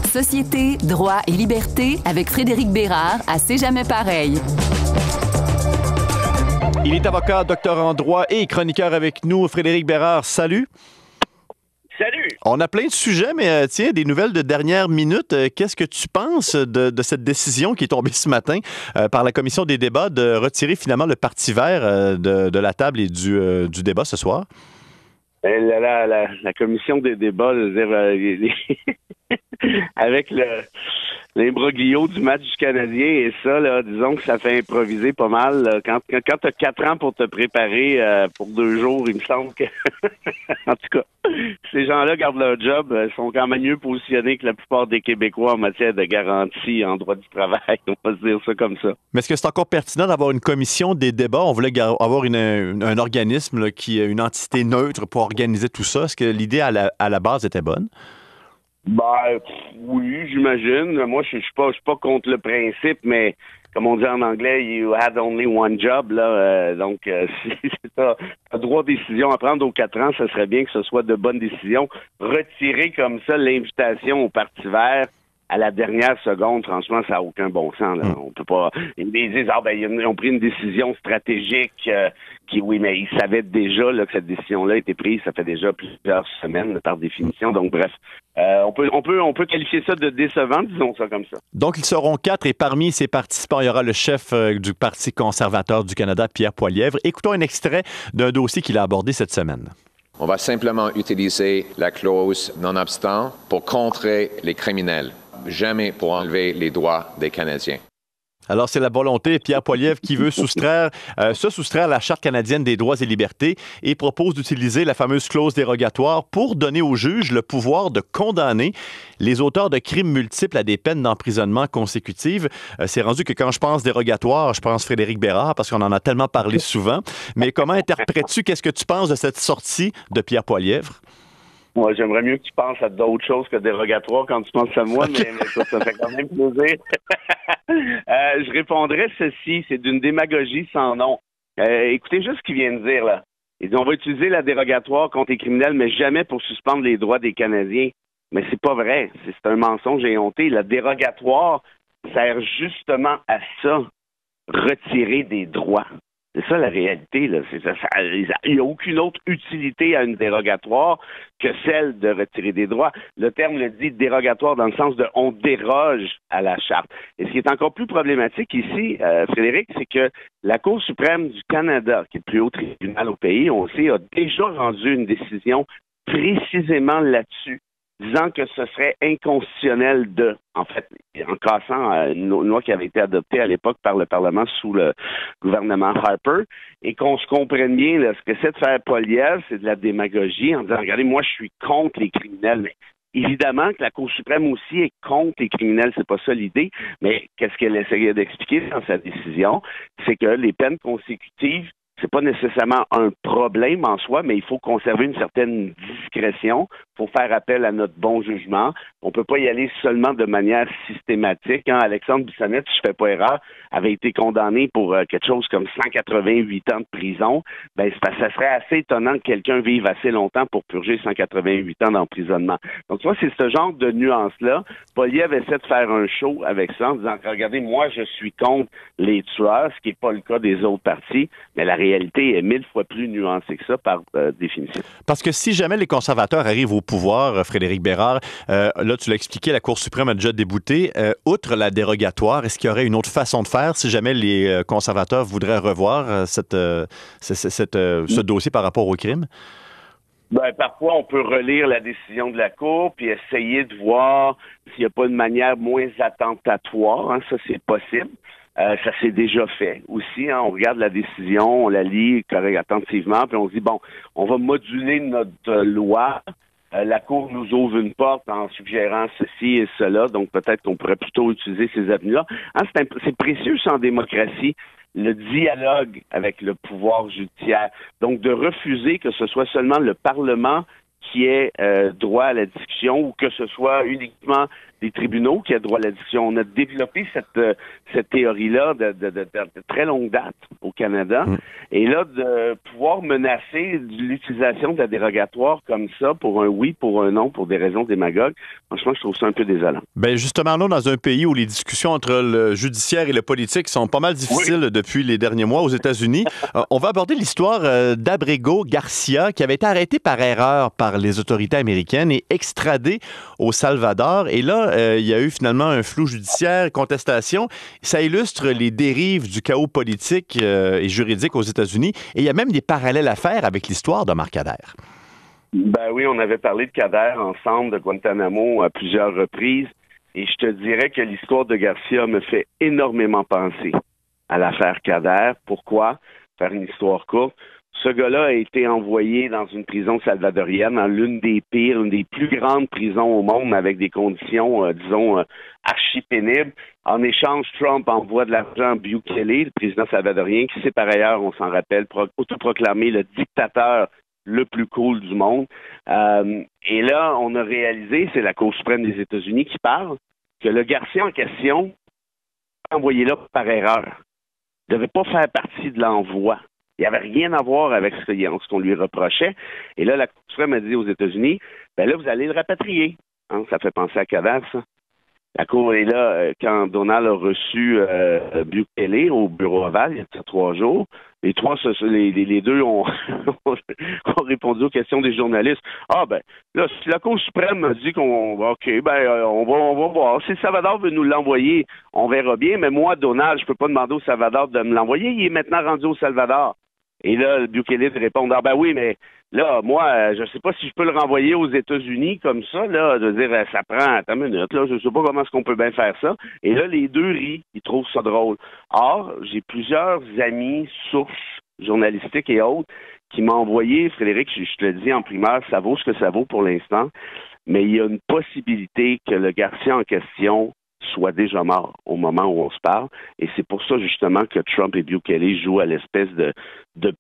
Société, droit et liberté avec Frédéric Bérard à C'est jamais pareil. Il est avocat, docteur en droit et chroniqueur avec nous. Frédéric Bérard, salut. Salut! On a plein de sujets, mais tiens, des nouvelles de dernière minute. Qu'est-ce que tu penses de cette décision qui est tombée ce matin par la commission des débats de retirer finalement le Parti vert de la table et du débat ce soir? La commission des débats, avec l'imbroglio du match du Canadien et ça, là, disons que ça fait improviser pas mal. Là. Quand tu as 4 ans pour te préparer pour 2 jours, il me semble que... en tout cas, ces gens-là gardent leur job, sont quand même mieux positionnés que la plupart des Québécois en matière de garantie en droit du travail. On va se dire ça comme ça. Mais est-ce que c'est encore pertinent d'avoir une commission des débats? On voulait avoir un organisme, là, une entité neutre pour organiser tout ça. Est-ce que l'idée à la base était bonne? Oui, j'imagine. Moi, je suis pas contre le principe, mais comme on dit en anglais, you had only one job, là. Donc, si t'as droit de décision à prendre aux 4 ans, ça serait bien que ce soit de bonnes décisions. Retirer comme ça l'invitation au Parti vert à la dernière seconde, franchement, ça n'a aucun bon sens. Là. On peut pas. Ils disent, ils ont pris une décision stratégique oui, mais ils savaient déjà là, que cette décision-là a été prise, ça fait déjà plusieurs semaines par définition. Donc, bref, on peut qualifier ça de décevant, disons ça comme ça. Donc, ils seront 4 et parmi ces participants, il y aura le chef du Parti conservateur du Canada, Pierre Poilievre. Écoutons un extrait d'un dossier qu'il a abordé cette semaine. On va simplement utiliser la clause non-obstant pour contrer les criminels, jamais pour enlever les droits des Canadiens. Alors, c'est la volonté de Pierre Poilievre qui veut se soustraire à la Charte canadienne des droits et libertés et propose d'utiliser la fameuse clause dérogatoire pour donner au juge le pouvoir de condamner les auteurs de crimes multiples à des peines d'emprisonnement consécutives. C'est rendu que quand je pense dérogatoire, je pense Frédéric Bérard parce qu'on en a tellement parlé souvent. Mais comment interprètes-tu, qu'est-ce que tu penses de cette sortie de Pierre Poilievre? Moi, j'aimerais mieux que tu penses à d'autres choses que dérogatoire quand tu penses à moi, mais écoute, ça fait quand même plaisir. Je répondrais ceci, c'est d'une démagogie sans nom. Écoutez juste ce qu'il vient de dire, là. Il dit, on va utiliser la dérogatoire contre les criminels, mais jamais pour suspendre les droits des Canadiens. Mais c'est pas vrai. C'est un mensonge éhonté. La dérogatoire sert justement à ça, retirer des droits. C'est ça la réalité, là. Il n'y a aucune autre utilité à une dérogatoire que celle de retirer des droits. Le terme le dit dérogatoire dans le sens de on déroge à la charte. Et ce qui est encore plus problématique ici, Frédéric, c'est que la Cour suprême du Canada, qui est le plus haut tribunal au pays, on sait, a déjà rendu une décision précisément là-dessus, disant que ce serait inconstitutionnel en cassant une loi qui avait été adoptée à l'époque par le Parlement sous le gouvernement Harper, et qu'on se comprenne bien, là, ce que c'est de faire Poilievre, c'est de la démagogie en disant, regardez, moi, je suis contre les criminels, mais évidemment que la Cour suprême aussi est contre les criminels, c'est pas ça l'idée, mais qu'est-ce qu'elle essayait d'expliquer dans sa décision, c'est que les peines consécutives, c'est pas nécessairement un problème en soi, mais il faut conserver une certaine discrétion. Il faut faire appel à notre bon jugement. On peut pas y aller seulement de manière systématique. Alexandre Bissonnette, si je fais pas erreur, avait été condamné pour quelque chose comme 188 ans de prison. Ça serait assez étonnant que quelqu'un vive assez longtemps pour purger 188 ans d'emprisonnement. Donc, tu vois, c'est ce genre de nuance-là. Poilievre essaie de faire un show avec ça en disant, regardez, moi, je suis contre les tueurs, ce qui n'est pas le cas des autres partis, mais la réalité est 1000 fois plus nuancée que ça par définition. Parce que si jamais les conservateurs arrivent au pouvoir, Frédéric Bérard, là, tu l'as expliqué, la Cour suprême a déjà débouté. Outre la dérogatoire, est-ce qu'il y aurait une autre façon de faire si jamais les conservateurs voudraient revoir ce dossier par rapport au crime? Parfois, on peut relire la décision de la Cour puis essayer de voir s'il n'y a pas une manière moins attentatoire. Ça, c'est possible. Ça s'est déjà fait aussi. On regarde la décision, on la lit attentivement, puis on se dit, bon, on va moduler notre loi. La Cour nous ouvre une porte en suggérant ceci et cela, donc peut-être qu'on pourrait plutôt utiliser ces avenues-là. C'est précieux en démocratie, le dialogue avec le pouvoir judiciaire. Donc, de refuser que ce soit seulement le Parlement qui ait droit à la discussion ou que ce soit uniquement des tribunaux qui aient droit à la discussion. On a développé cette théorie-là de très longue date au Canada. Et là, de pouvoir menacer l'utilisation de la dérogatoire comme ça pour un oui, pour un non, pour des raisons démagogues, franchement, je trouve ça un peu désolant. Bien, justement, là, dans un pays où les discussions entre le judiciaire et le politique sont pas mal difficiles depuis les derniers mois aux États-Unis, on va aborder l'histoire d'Abrego Garcia, qui avait été arrêté par erreur par les autorités américaines et extradé au Salvador. Et là, il y a eu finalement un flou judiciaire, contestation. Ça illustre les dérives du chaos politique et juridique aux États-Unis. Et il y a même des parallèles à faire avec l'histoire d'Omar Khadr. Ben oui, on avait parlé de Khadr ensemble, de Guantanamo, à plusieurs reprises. Et je te dirais que l'histoire de Garcia me fait énormément penser à l'affaire Khadr. Pourquoi? Faire une histoire courte. Ce gars-là a été envoyé dans une prison salvadorienne, dans l'une des pires, une des plus grandes prisons au monde, avec des conditions, disons, archi pénibles. En échange, Trump envoie de l'argent à Bukele, le président salvadorien, qui s'est par ailleurs, on s'en rappelle, autoproclamé le dictateur le plus cool du monde. Et là, on a réalisé, c'est la Cour suprême des États-Unis qui parle, que le Garcia en question, envoyé là par erreur, ne devait pas faire partie de l'envoi. Il n'y avait rien à voir avec ce qu'on lui reprochait. Et là, la Cour suprême a dit aux États-Unis, ben là, vous allez le rapatrier. Hein, ça fait penser à Khadr, ça. La Cour est là, quand Donald a reçu Bukele au bureau ovale, il y a 3 jours, les deux ont répondu aux questions des journalistes. Ah ben, là, si la Cour suprême a dit on va voir. Si Salvador veut nous l'envoyer, on verra bien, mais moi, Donald, je peux pas demander au Salvador de me l'envoyer, il est maintenant rendu au Salvador. Et là, Bukele répond, ah ben oui, mais là, moi, je sais pas si je peux le renvoyer aux États-Unis comme ça, là, de dire, ça prend, attends une minute, là, je sais pas comment est-ce qu'on peut bien faire ça. Et là, les deux rient, ils trouvent ça drôle. Or, j'ai plusieurs amis, sources journalistiques et autres, qui m'ont envoyé, Frédéric, je te le dis en primeur, ça vaut ce que ça vaut pour l'instant, mais il y a une possibilité que le Garcia en question soit déjà mort au moment où on se parle. Et c'est pour ça, justement, que Trump et Bukele jouent à l'espèce de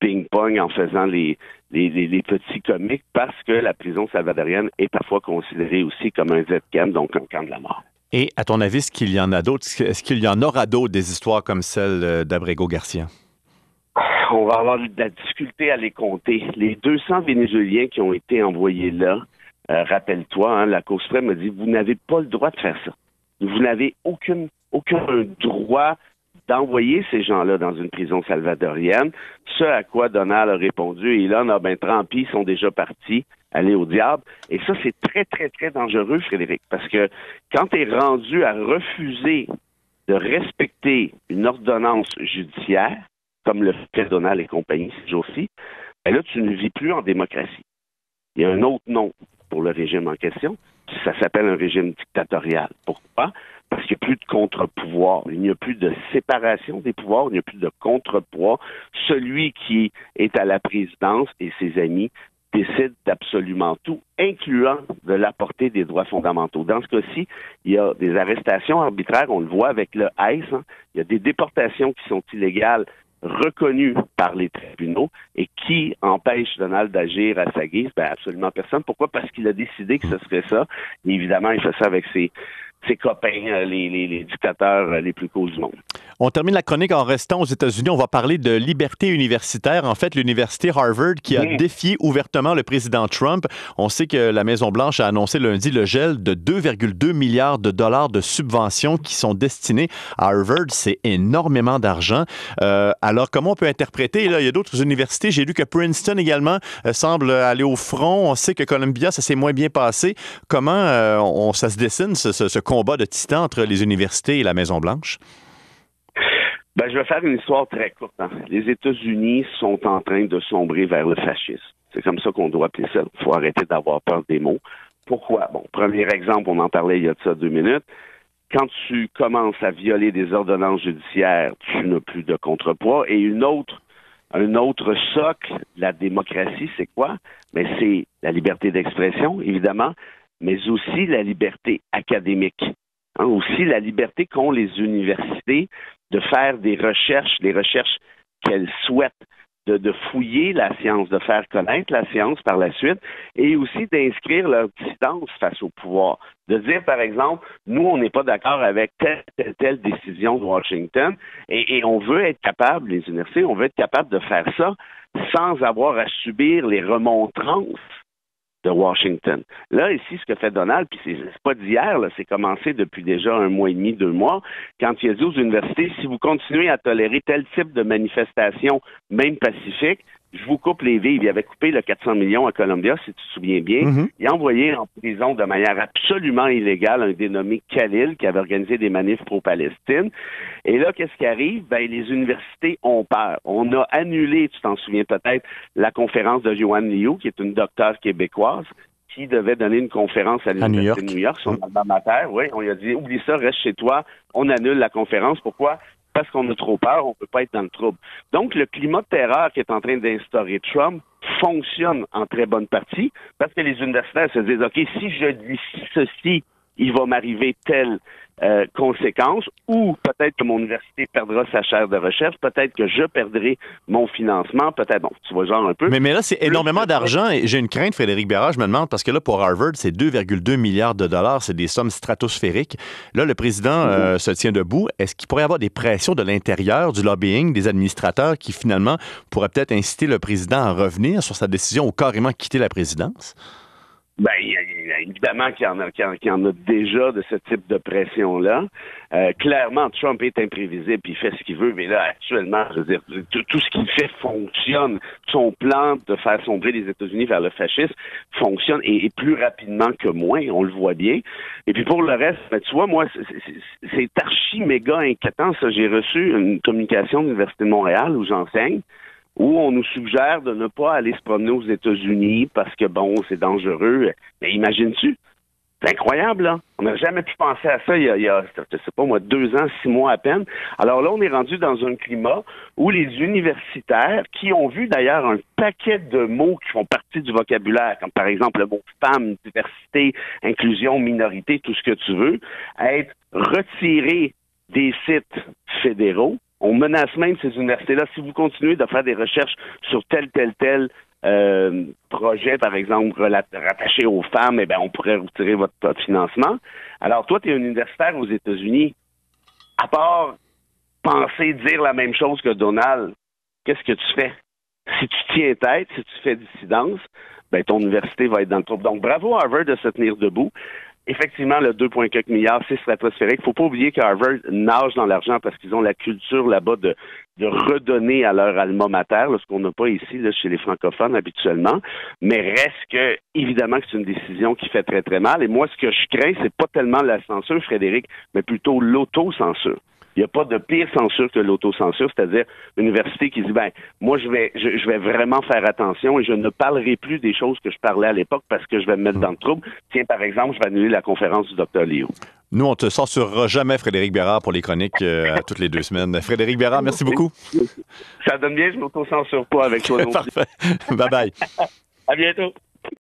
ping-pong en faisant les petits comiques, parce que la prison salvadorienne est parfois considérée aussi comme un Z-camp, donc un camp de la mort. Et à ton avis, est-ce qu'il y en a d'autres? Est-ce qu'il y en aura d'autres des histoires comme celle d'Abrego Garcia? On va avoir de la difficulté à les compter. Les 200 Vénézuéliens qui ont été envoyés là, rappelle-toi, hein, la Cour suprême a dit, vous n'avez pas le droit de faire ça. Vous n'avez aucun droit d'envoyer ces gens-là dans une prison salvadorienne, ce à quoi Donald a répondu, et là, tant pis, ils sont déjà partis, allez au diable. Et ça, c'est très, très, très dangereux, Frédéric, parce que quand tu es rendu à refuser de respecter une ordonnance judiciaire, comme le fait Donald et compagnie ces jours-ci, ben là, tu ne vis plus en démocratie. Il y a un autre nom pour le régime en question, ça s'appelle un régime dictatorial. Pourquoi? Parce qu'il n'y a plus de contre-pouvoir. Il n'y a plus de séparation des pouvoirs, il n'y a plus de contre-pouvoir. Celui qui est à la présidence et ses amis décident d'absolument tout, incluant de la portée des droits fondamentaux. Dans ce cas-ci, il y a des arrestations arbitraires, on le voit avec le ICE, hein. Il y a des déportations qui sont illégales, reconnues par les tribunaux, et qui empêche Donald d'agir à sa guise? Ben absolument personne. Pourquoi? Parce qu'il a décidé que ce serait ça. Et évidemment, il fait ça avec ses copains, les dictateurs les plus cools du monde. On termine la chronique en restant aux États-Unis. On va parler de liberté universitaire. En fait, l'université Harvard qui a défié ouvertement le président Trump. On sait que la Maison-Blanche a annoncé lundi le gel de 2,2 milliards de dollars de subventions qui sont destinées à Harvard. C'est énormément d'argent. Alors, comment on peut interpréter? Là, il y a d'autres universités. J'ai lu que Princeton également semble aller au front. On sait que Columbia, ça s'est moins bien passé. Comment ça se dessine, ce combat de titans entre les universités et la Maison-Blanche? Ben, je vais faire une histoire très courte. Hein. Les États-Unis sont en train de sombrer vers le fascisme. C'est comme ça qu'on doit appeler ça. Il faut arrêter d'avoir peur des mots. Pourquoi? Bon, premier exemple, on en parlait il y a de ça 2 minutes. Quand tu commences à violer des ordonnances judiciaires, tu n'as plus de contrepoids. Et un autre socle de la démocratie, c'est quoi? Mais c'est la liberté d'expression, évidemment, mais aussi la liberté académique. Hein, aussi la liberté qu'ont les universités de faire des recherches qu'elles souhaitent, de fouiller la science, de faire connaître la science par la suite, et aussi d'inscrire leur dissidence face au pouvoir. De dire, par exemple, nous, on n'est pas d'accord avec telle décision de Washington, et on veut être capable, les universités, on veut être capable de faire ça sans avoir à subir les remontrances de Washington. Là, ici, ce que fait Donald, puis c'est pas d'hier, là, c'est commencé depuis déjà 1 mois et demi, 2 mois, quand il a dit aux universités, si vous continuez à tolérer tel type de manifestation, même pacifique, je vous coupe les vives. Il avait coupé le 400 millions à Columbia, si tu te souviens bien. Il a envoyé en prison de manière absolument illégale un dénommé Khalil qui avait organisé des manifs pro-Palestine. Et là, qu'est-ce qui arrive? Ben, les universités ont peur. On a annulé, tu t'en souviens peut-être, la conférence de Joanne Liu, qui est une docteure québécoise, qui devait donner une conférence à l'Université de New York, son alma mater. Oui, on lui a dit, oublie ça, reste chez toi, on annule la conférence. Pourquoi? Parce qu'on a trop peur, on ne peut pas être dans le trouble. Donc, le climat de terreur qui est en train d'instaurer Trump fonctionne en très bonne partie parce que les universitaires se disent, OK, si je dis ceci, il va m'arriver telle conséquence, ou peut-être que mon université perdra sa chaire de recherche, peut-être que je perdrai mon financement, peut-être, bon, tu vois genre un peu. Mais là, c'est énormément d'argent et j'ai une crainte, Frédéric Bérard, je me demande, parce que là, pour Harvard, c'est 2,2 milliards de dollars, c'est des sommes stratosphériques. Là, le président se tient debout. Est-ce qu'il pourrait y avoir des pressions de l'intérieur, du lobbying, des administrateurs qui, finalement, pourraient peut-être inciter le président à revenir sur sa décision ou carrément quitter la présidence? Ben, évidemment qu'il y en a déjà de ce type de pression-là. Clairement, Trump est imprévisible, il fait ce qu'il veut, mais là, actuellement, je veux dire, tout ce qu'il fait fonctionne. Son plan de faire sombrer les États-Unis vers le fascisme fonctionne et plus rapidement que moins, on le voit bien. Et puis pour le reste, ben, tu vois, moi, c'est archi-méga inquiétant, ça. J'ai reçu une communication de l'Université de Montréal où j'enseigne, où on nous suggère de ne pas aller se promener aux États-Unis parce que, bon, c'est dangereux. Mais imagines-tu? C'est incroyable, là. On n'a jamais pu penser à ça il y a, je sais pas moi, 2 ans, 6 mois à peine. Alors là, on est rendu dans un climat où les universitaires, qui ont vu d'ailleurs un paquet de mots qui font partie du vocabulaire, comme par exemple le mot femme, diversité, inclusion, minorité, tout ce que tu veux, être retirés des sites fédéraux. On menace même ces universités-là. Si vous continuez de faire des recherches sur tel projet, par exemple, rattaché aux femmes, eh bien, on pourrait retirer votre financement. Alors, toi, tu es un universitaire aux États-Unis. À part penser dire la même chose que Donald, qu'est-ce que tu fais? Si tu tiens tête, si tu fais dissidence, ben, ton université va être dans le trouble. Donc, bravo à Harvard de se tenir debout. Effectivement, le 2,4 milliards, c'est stratosphérique. Il ne faut pas oublier qu'Harvard nage dans l'argent parce qu'ils ont la culture là-bas de redonner à leur alma mater, ce qu'on n'a pas ici là, chez les francophones habituellement. Mais reste que, évidemment, que c'est une décision qui fait très, très mal. Et moi, ce que je crains, c'est pas tellement la censure, Frédéric, mais plutôt l'autocensure. Il n'y a pas de pire censure que l'autocensure, c'est-à-dire l'université qui dit, ben, moi, je vais vraiment faire attention et je ne parlerai plus des choses que je parlais à l'époque parce que je vais me mettre dans le trouble. Tiens, par exemple, je vais annuler la conférence du Dr. Liu. Nous, on te censurera jamais, Frédéric Bérard, pour les chroniques à toutes les 2 semaines. Frédéric Bérard, merci beaucoup. Ça donne bien, je m'auto-censure pas avec toi non plus. Parfait. Bye-bye. À bientôt.